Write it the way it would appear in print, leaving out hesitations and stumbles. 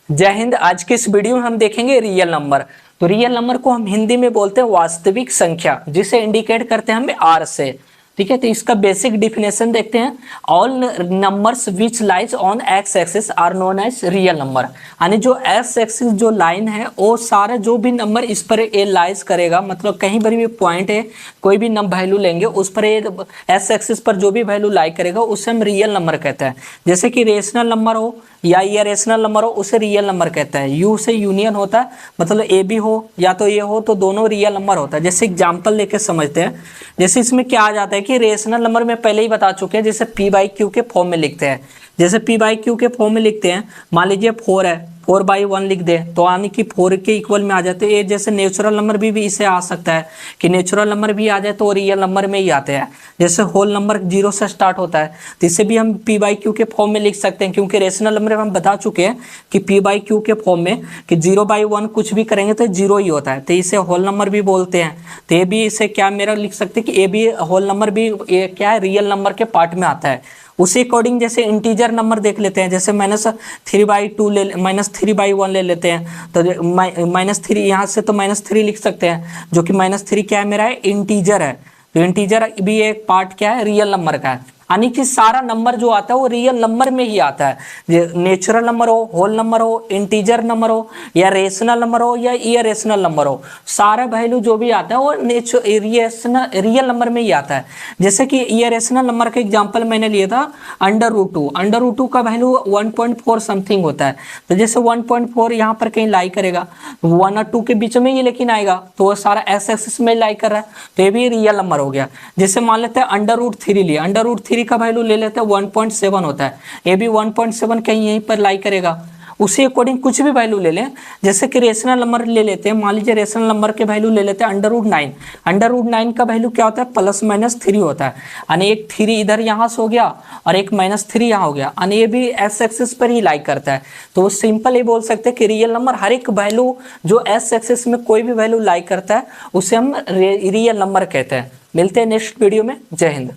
जय हिंद। आज के इस वीडियो में हम देखेंगे रियल नंबर। तो रियल नंबर को हम हिंदी में बोलते हैं वास्तविक संख्या, जिसे इंडिकेट करते हैं हम आर से। ठीक है, तो इसका बेसिक डिफिनेशन देखते हैं। All numbers which lies on x axis are known as real number. यानी जो एक्स एक्सिस जो लाइन है वो सारा जो भी नंबर इस पर ए लाइज करेगा, मतलब कहीं पर भी पॉइंट है, कोई भी नंबर वैल्यू लेंगे उस पर एक्स एक्सिस पर जो भी वैल्यू लाई करेगा उसे हम रियल नंबर कहते हैं। जैसे कि रेशनल नंबर हो या इरेशनल नंबर हो उसे रियल नंबर कहता है। यू से यूनियन होता है, मतलब ए बी हो या तो ये हो तो दोनों रियल नंबर होता है। जैसे एग्जांपल लेके समझते हैं। जैसे इसमें क्या आ जाता है कि रेशनल नंबर में पहले ही बता चुके हैं, जैसे पी बाई क्यू के फॉर्म में लिखते हैं। जैसे पी बाई क्यू के फॉर्म में लिखते हैं, मान लीजिए 4 है, 4/1 लिख दे तो यानी कि 4 के इक्वल में आ जाते हैं। ये जैसे नेचुरल नंबर भी इसे आ सकता है कि नेचुरल नंबर भी आ जाए तो रियल नंबर में ही आते हैं। जैसे होल नंबर 0 से स्टार्ट होता है तो इसे भी हम पी बाई क्यू के फॉर्म में लिख सकते हैं, क्योंकि रेशनल नंबर में हम बता चुके हैं कि पी बाई क्यू के फॉर्म में कि 0/1 कुछ भी करेंगे तो 0 ही होता है, तो इसे होल नंबर भी बोलते हैं। तो ये भी इसे क्या मेरा लिख सकते हैं कि ये भी होल नंबर भी ये क्या है, रियल नंबर के पार्ट में आता है। उसी अकॉर्डिंग जैसे इंटीजर नंबर देख लेते हैं, जैसे -3/2 ले -3/1 ले लेते हैं तो -3 यहाँ से तो -3 लिख सकते हैं, जो कि -3 क्या है मेरा है, इंटीजर है। तो इंटीजर भी एक पार्ट क्या है, रियल नंबर का है। यानी कि सारा नंबर जो आता है वो रियल नंबर में ही आता है। नेचुरल नंबर हो, होल नंबर हो, इंटीजर नंबर हो या रेशनल नंबर हो या इरेशनल नंबर हो, सारा वैल्यू जो भी आता है वो रियल नंबर में ही आता है। जैसे कि इरेशनल नंबर का एग्जांपल मैंने लिया था √2। √2 का वैल्यू 1.4 समथिंग होता है। तो जैसे 1.4 यहाँ पर कहीं लाई करेगा, 1 और 2 के बीच में ये लेकिन आएगा तो वो सारा एक्स एक्सिस में लाई कर रहा है, तो ये भी रियल नंबर हो गया। जैसे मान लेते हैं √3 लिया, √3 का वैल्यू ले लेते हैं 1.7 होता है, ये भी 1.7 कहीं यहीं पर लाई करेगा। उसी अकॉर्डिंग कुछ भी वैल्यू ले लें, जैसे कि रेशनल नंबर ले लेते हैं, मान लीजिए रेशनल नंबर के वैल्यू ले लेते हैं √9। √9 का वैल्यू क्या होता है, +-3 होता है। यानी एक 3 इधर यहाँ से हो गया और एक -3 यहाँ हो गया, यानी ये भी एक्स एक्सिस पर ही लाई करता है। तो सिंपल ये बोल सकते हैं कि रियल नंबर हर एक वैल्यू जो एक्स एक्सिस में कोई भी वैल्यू लाई करता है उसे हम रियल नंबर कहते हैं। मिलते हैं नेक्स्ट वीडियो में। जय हिंद।